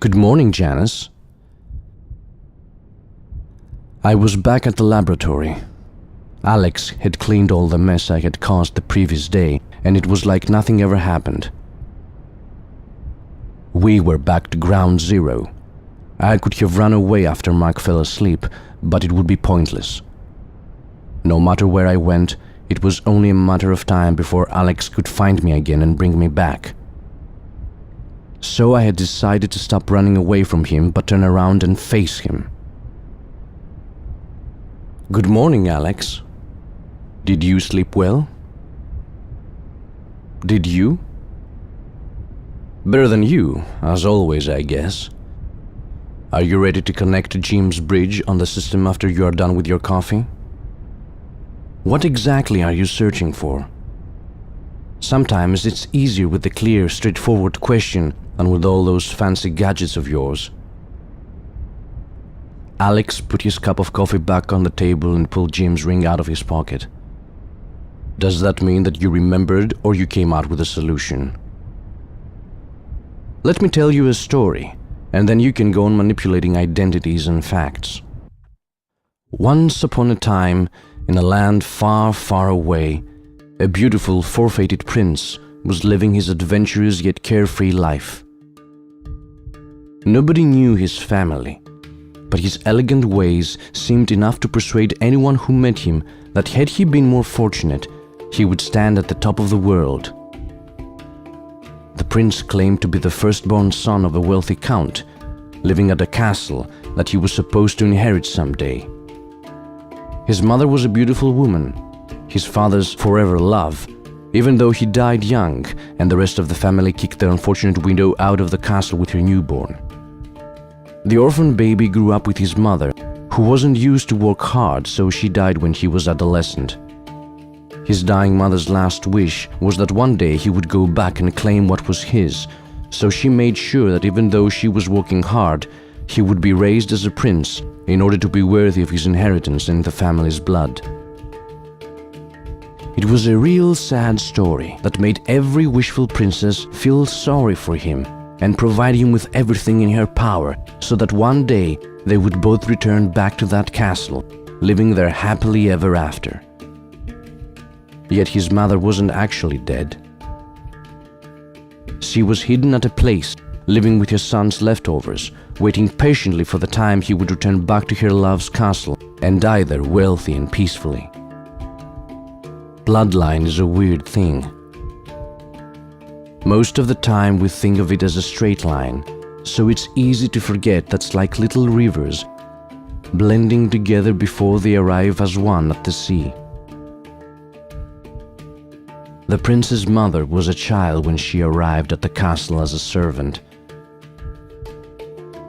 Good morning, Janus. I was back at the laboratory. Alex had cleaned all the mess I had caused the previous day, and it was like nothing ever happened. We were back to ground zero. I could have run away after Mark fell asleep, but it would be pointless. No matter where I went, it was only a matter of time before Alex could find me again and bring me back. So I had decided to stop running away from him, but turn around and face him. Good morning, Alex. Did you sleep well? Did you? Better than you, as always, I guess. Are you ready to connect to Jim's bridge on the system after you are done with your coffee? What exactly are you searching for? Sometimes it's easier with the clear, straightforward question than with all those fancy gadgets of yours. Alex put his cup of coffee back on the table and pulled Jim's ring out of his pocket. Does that mean that you remembered or you came out with a solution? Let me tell you a story, and then you can go on manipulating identities and facts. Once upon a time, in a land far, far away, a beautiful four-fated prince was living his adventurous yet carefree life. Nobody knew his family, but his elegant ways seemed enough to persuade anyone who met him that had he been more fortunate, he would stand at the top of the world. The prince claimed to be the firstborn son of a wealthy count, living at a castle that he was supposed to inherit someday. His mother was a beautiful woman, his father's forever love, even though he died young and the rest of the family kicked their unfortunate widow out of the castle with her newborn. The orphan baby grew up with his mother, who wasn't used to work hard, so she died when he was adolescent. His dying mother's last wish was that one day he would go back and claim what was his, so she made sure that even though she was working hard, he would be raised as a prince in order to be worthy of his inheritance and the family's blood. It was a real sad story that made every wishful princess feel sorry for him and provide him with everything in her power so that one day they would both return back to that castle, living there happily ever after. Yet his mother wasn't actually dead. She was hidden at a place, living with her son's leftovers, waiting patiently for the time he would return back to her love's castle and die there wealthy and peacefully. Bloodline is a weird thing. Most of the time we think of it as a straight line, so it's easy to forget that's like little rivers blending together before they arrive as one at the sea. The prince's mother was a child when she arrived at the castle as a servant.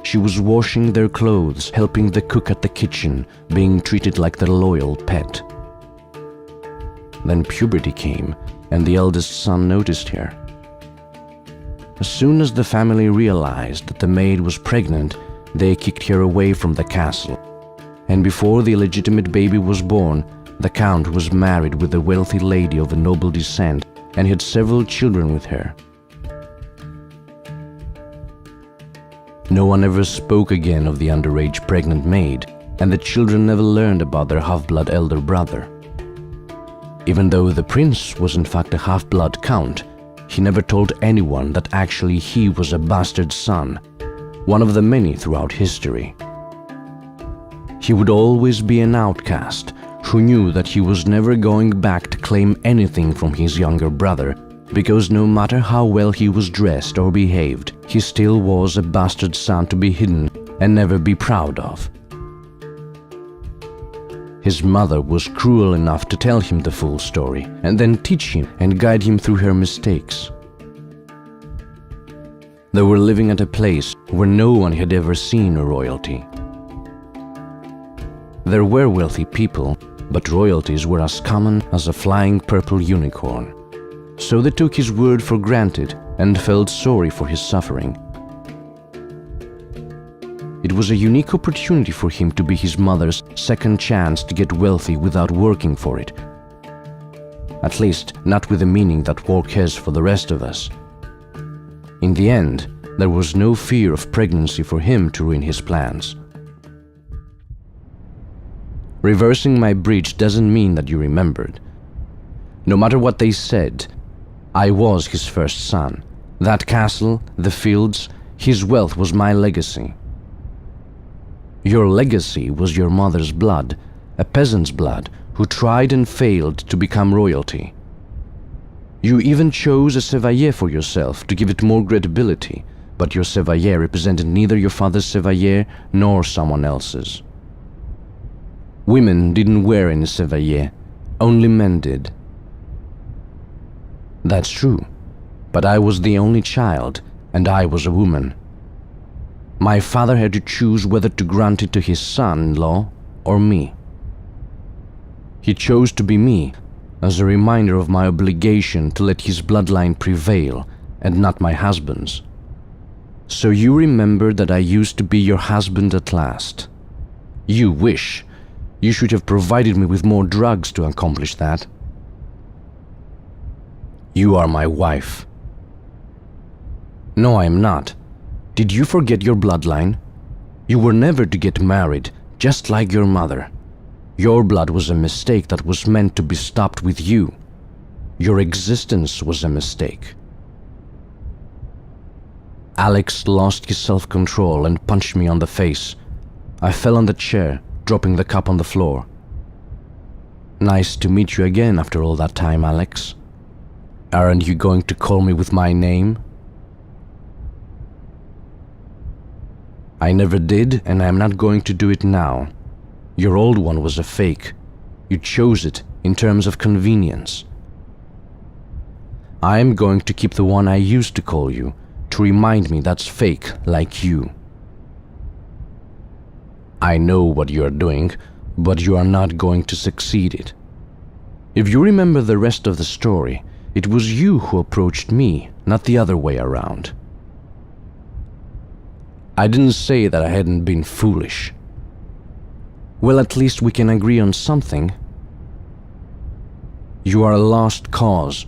She was washing their clothes, helping the cook at the kitchen, being treated like their loyal pet. Then puberty came, and the eldest son noticed her. As soon as the family realized that the maid was pregnant, they kicked her away from the castle. And before the illegitimate baby was born, the count was married with a wealthy lady of a noble descent and had several children with her. No one ever spoke again of the underage pregnant maid, and the children never learned about their half-blood elder brother. Even though the prince was in fact a half-blood count, he never told anyone that actually he was a bastard son, one of the many throughout history. He would always be an outcast who knew that he was never going back to claim anything from his younger brother, because no matter how well he was dressed or behaved, he still was a bastard son to be hidden and never be proud of. His mother was cruel enough to tell him the full story and then teach him and guide him through her mistakes. They were living at a place where no one had ever seen a royalty. There were wealthy people, but royalties were as common as a flying purple unicorn. So they took his word for granted and felt sorry for his suffering. It was a unique opportunity for him to be his mother's second chance to get wealthy without working for it. At least, not with the meaning that work has for the rest of us. In the end, There was no fear of pregnancy for him to ruin his plans. Reversing my bridge doesn't mean that you remembered. No matter what they said, I was his first son. That castle, the fields, his wealth was my legacy. Your legacy was your mother's blood, a peasant's blood who tried and failed to become royalty. You even chose a chevalier for yourself to give it more credibility, but your chevalier represented neither your father's chevalier nor someone else's. Women didn't wear any chevalier, only men did. That's true, but I was the only child, and I was a woman. My father had to choose whether to grant it to his son-in-law or me. He chose to be me, as a reminder of my obligation to let his bloodline prevail and not my husband's. So you remember that I used to be your husband at last. You wish. You should have provided me with more drugs to accomplish that. You are my wife. No, I am not. Did you forget your bloodline? You were never to get married, just like your mother. Your blood was a mistake that was meant to be stopped with you. Your existence was a mistake. Alex lost his self-control and punched me on the face. I fell on the chair, dropping the cup on the floor. Nice to meet you again after all that time, Alex. Aren't you going to call me with my name? I never did, and I'm not going to do it now. Your old one was a fake. You chose it in terms of convenience. I'm going to keep the one I used to call you, to remind me that's fake like you. I know what you are doing, but you are not going to succeed it. If you remember the rest of the story, it was you who approached me, not the other way around. I didn't say that I hadn't been foolish. Well, at least we can agree on something. You are a lost cause.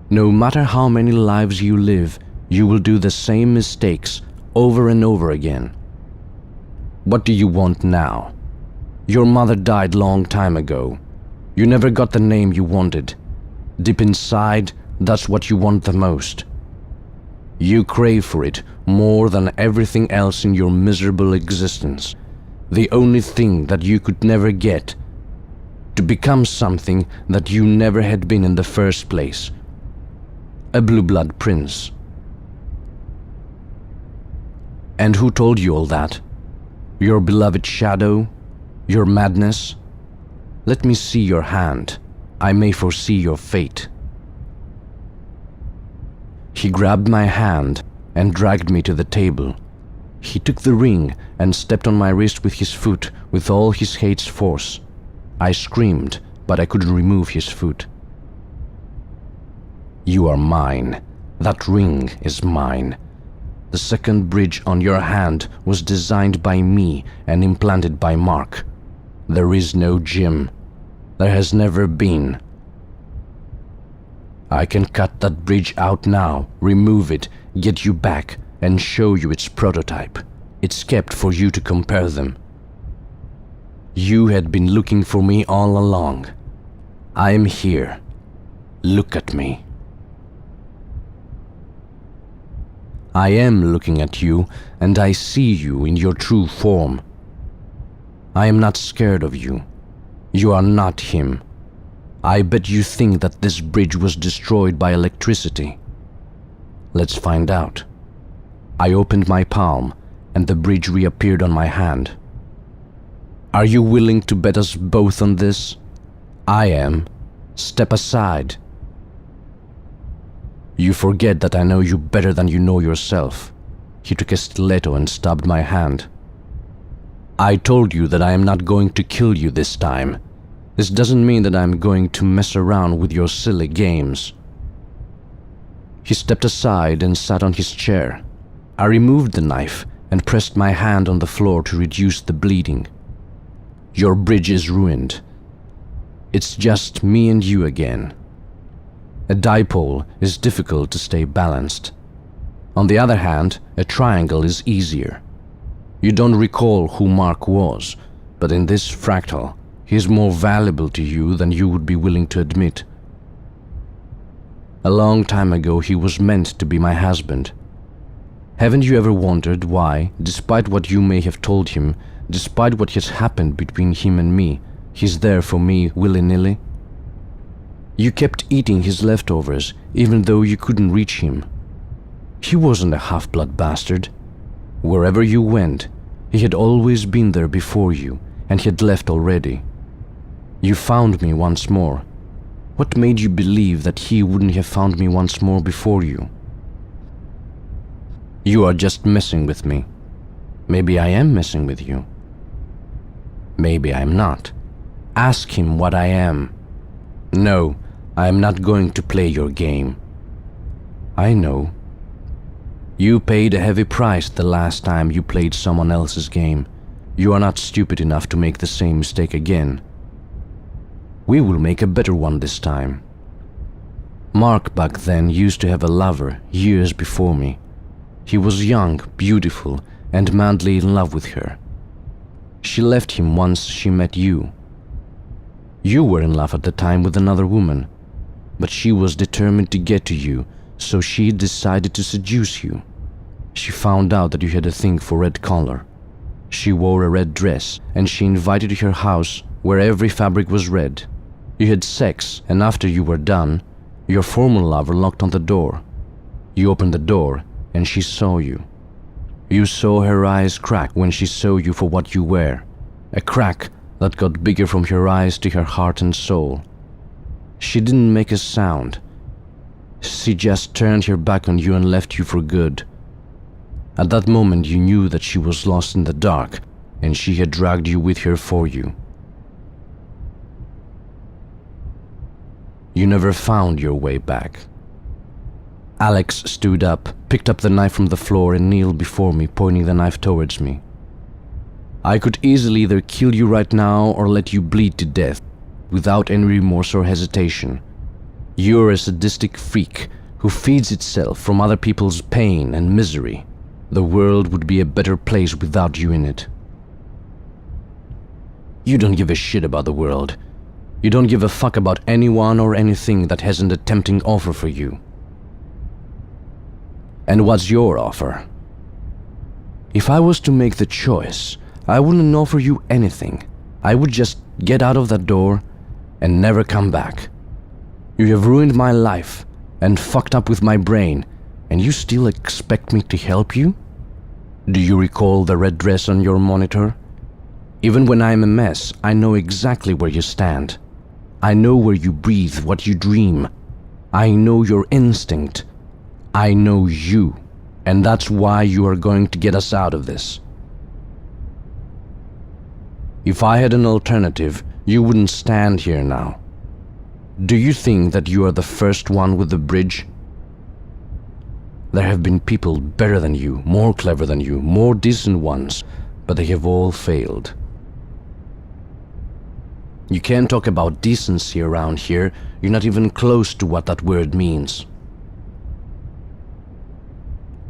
No matter how many lives you live, you will do the same mistakes over and over again. What do you want now? Your mother died long time ago. You never got the name you wanted. Deep inside, that's what you want the most. You crave for it more than everything else in your miserable existence. The only thing that you could never get. To become something that you never had been in the first place. A blue-blood prince. And who told you all that? Your beloved shadow? Your madness? Let me see your hand. I may foresee your fate. He grabbed my hand and dragged me to the table. He took the ring and stepped on my wrist with his foot with all his hate's force. I screamed, but I couldn't remove his foot. You are mine. That ring is mine. The second bridge on your hand was designed by me and implanted by Mark. There is no Jim. There has never been. I can cut that bridge out now, remove it, get you back, and show you its prototype. It's kept for you to compare them. You had been looking for me all along. I am here. Look at me. I am looking at you, and I see you in your true form. I am not scared of you. You are not him. I bet you think that this bridge was destroyed by electricity. Let's find out. I opened my palm, and the bridge reappeared on my hand. Are you willing to bet us both on this? I am. Step aside. You forget that I know you better than you know yourself. He took a stiletto and stabbed my hand. I told you that I am not going to kill you this time. This doesn't mean that I'm going to mess around with your silly games. He stepped aside and sat on his chair. I removed the knife and pressed my hand on the floor to reduce the bleeding. Your bridge is ruined. It's just me and you again. A dipole is difficult to stay balanced. On the other hand, a triangle is easier. You don't recall who Mark was, but in this fractal, he is more valuable to you than you would be willing to admit. A long time ago, he was meant to be my husband. Haven't you ever wondered why, despite what you may have told him, despite what has happened between him and me, he's there for me willy-nilly? You kept eating his leftovers, even though you couldn't reach him. He wasn't a half-blood bastard. Wherever you went, he had always been there before you, and he had left already. You found me once more. What made you believe that he wouldn't have found me once more before you? You are just messing with me. Maybe I am messing with you. Maybe I'm not. Ask him what I am. No, I am not going to play your game. I know. You paid a heavy price the last time you played someone else's game. You are not stupid enough to make the same mistake again. We will make a better one this time. Mark back then used to have a lover years before me. He was young, beautiful, and madly in love with her. She left him once she met you. You were in love at the time with another woman, but she was determined to get to you, so she decided to seduce you. She found out that you had a thing for red color. She wore a red dress, and she invited you to her house where every fabric was red. You had sex, and after you were done, your former lover knocked on the door. You opened the door, and she saw you. You saw her eyes crack when she saw you for what you were, a crack that got bigger from her eyes to her heart and soul. She didn't make a sound. She just turned her back on you and left you for good. At that moment you knew that she was lost in the dark, and she had dragged you with her for you. You never found your way back. Alex stood up, picked up the knife from the floor and kneeled before me, pointing the knife towards me. I could easily either kill you right now or let you bleed to death, without any remorse or hesitation. You're a sadistic freak who feeds itself from other people's pain and misery. The world would be a better place without you in it. You don't give a shit about the world. You don't give a fuck about anyone or anything that hasn't a tempting offer for you. And what's your offer? If I was to make the choice, I wouldn't offer you anything. I would just get out of that door and never come back. You have ruined my life and fucked up with my brain, and you still expect me to help you? Do you recall the red dress on your monitor? Even when I'm a mess, I know exactly where you stand. I know where you breathe, what you dream. I know your instinct. I know you, and that's why you are going to get us out of this. If I had an alternative, you wouldn't stand here now. Do you think that you are the first one with the bridge? There have been people better than you, more clever than you, more decent ones, but they have all failed. You can't talk about decency around here. You're not even close to what that word means.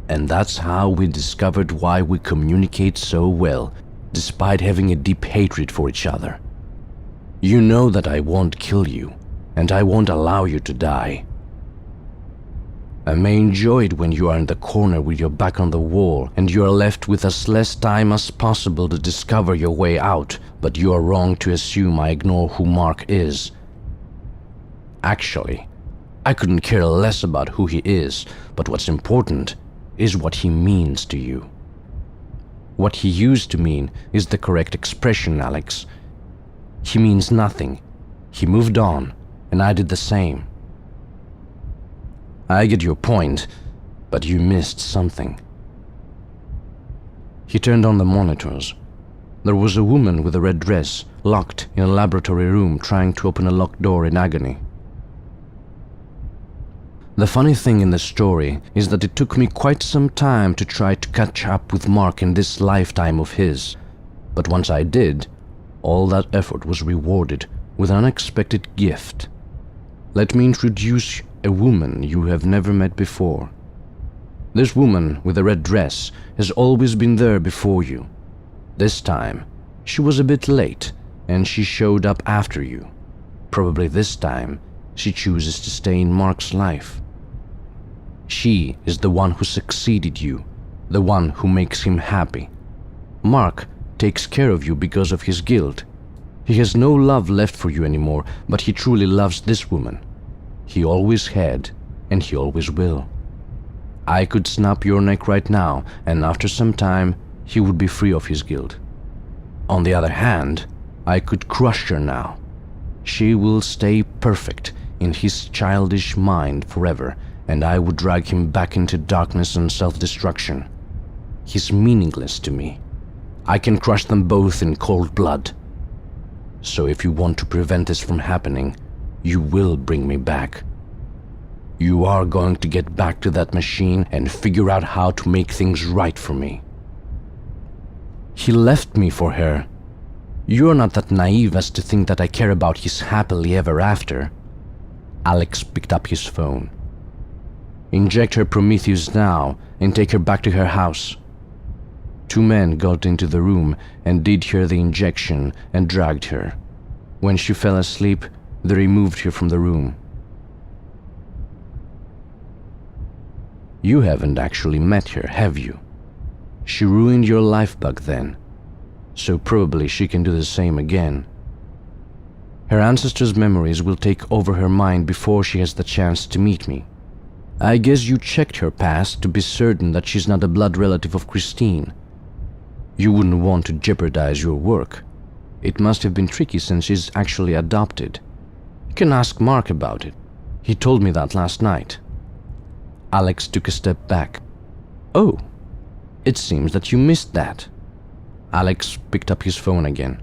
And that's how we discovered why we communicate so well, despite having a deep hatred for each other. You know that I won't kill you, and I won't allow you to die. I may enjoy it when you are in the corner with your back on the wall and you are left with as less time as possible to discover your way out, but you are wrong to assume I ignore who Mark is. Actually, I couldn't care less about who he is, but what's important is what he means to you. What he used to mean is the correct expression, Alex. He means nothing. He moved on, and I did the same. I get your point, but you missed something. He turned on the monitors. There was a woman with a red dress, locked in a laboratory room trying to open a locked door in agony. The funny thing in the story is that it took me quite some time to try to catch up with Mark in this lifetime of his, but once I did, all that effort was rewarded with an unexpected gift. Let me introduce a woman you have never met before. This woman with the red dress has always been there before you. This time, she was a bit late, and she showed up after you. Probably this time, she chooses to stay in Mark's life. She is the one who succeeded you, the one who makes him happy. Mark takes care of you because of his guilt. He has no love left for you anymore, but he truly loves this woman. He always had, and he always will. I could snap your neck right now, and after some time, he would be free of his guilt. On the other hand, I could crush her now. She will stay perfect in his childish mind forever, and I would drag him back into darkness and self-destruction. He's meaningless to me. I can crush them both in cold blood. So if you want to prevent this from happening, you will bring me back. You are going to get back to that machine and figure out how to make things right for me. He left me for her. You're not that naive as to think that I care about his happily ever after. Alex picked up his phone. Inject her Prometheus now and take her back to her house. 2 men got into the room and did her the injection and dragged her. When she fell asleep, they removed her from the room. You haven't actually met her, have you? She ruined your life back then, so probably she can do the same again. Her ancestors' memories will take over her mind before she has the chance to meet me. I guess you checked her past to be certain that she's not a blood relative of Christine. You wouldn't want to jeopardize your work. It must have been tricky since she's actually adopted. You can ask Mark about it. He told me that last night. Alex took a step back. Oh, it seems that you missed that. Alex picked up his phone again.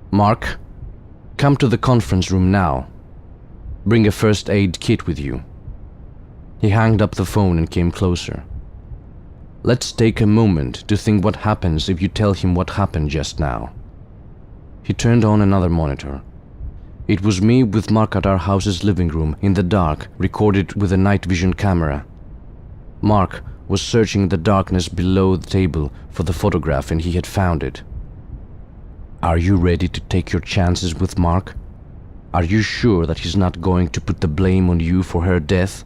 Mark, come to the conference room now. Bring a first aid kit with you. He hung up the phone and came closer. Let's take a moment to think what happens if you tell him what happened just now. He turned on another monitor. It was me with Mark at our house's living room in the dark, recorded with a night vision camera. Mark was searching the darkness below the table for the photograph and he had found it. Are you ready to take your chances with Mark? Are you sure that he's not going to put the blame on you for her death?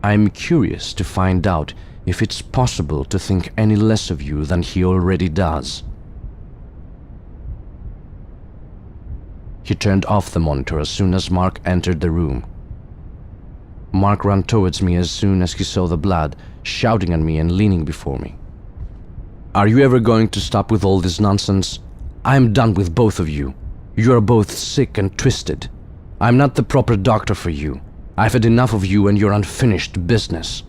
I'm curious to find out if it's possible to think any less of you than he already does. He turned off the monitor as soon as Mark entered the room. Mark ran towards me as soon as he saw the blood, shouting at me and leaning before me. Are you ever going to stop with all this nonsense? I'm done with both of you. You are both sick and twisted. I'm not the proper doctor for you. I've had enough of you and your unfinished business.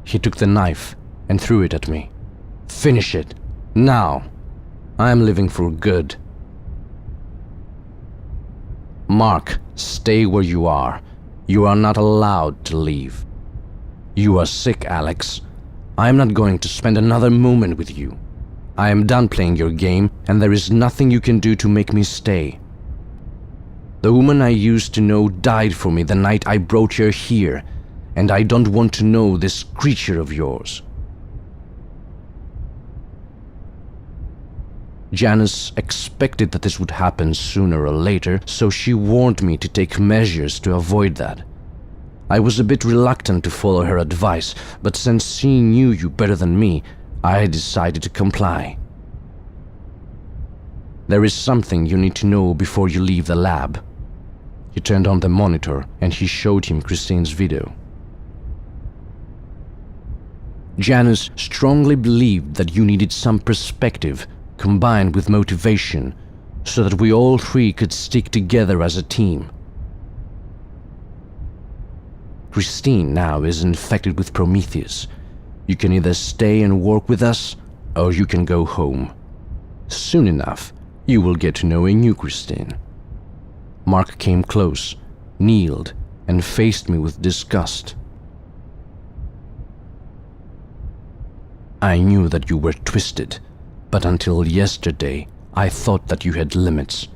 He took the knife and threw it at me. Finish it, now. I'm leaving for good. Mark, stay where you are. You are not allowed to leave. You are sick, Alex. I'm not going to spend another moment with you. I am done playing your game, and there is nothing you can do to make me stay. The woman I used to know died for me the night I brought her here, and I don't want to know this creature of yours. Janus expected that this would happen sooner or later, so she warned me to take measures to avoid that. I was a bit reluctant to follow her advice, but since she knew you better than me, I decided to comply. There is something you need to know before you leave the lab. He turned on the monitor and he showed him Christine's video. Janus strongly believed that you needed some perspective combined with motivation so that we all three could stick together as a team. Christine now is infected with Prometheus. You can either stay and work with us, or you can go home. Soon enough, you will get to know a new Christine. Mark came close, kneeled, and faced me with disgust. I knew that you were twisted, but until yesterday, I thought that you had limits.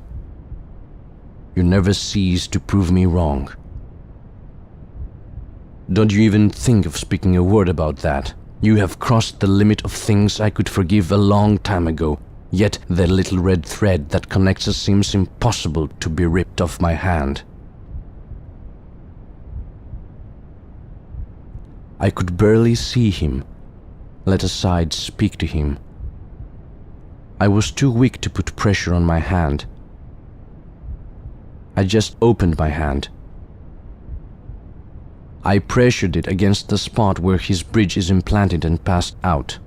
You never ceased to prove me wrong. Don't you even think of speaking a word about that. You have crossed the limit of things I could forgive a long time ago, yet the little red thread that connects us seems impossible to be ripped off my hand. I could barely see him, let aside speak to him. I was too weak to put pressure on my hand. I just opened my hand. I pressured it against the spot where his bridge is implanted and passed out.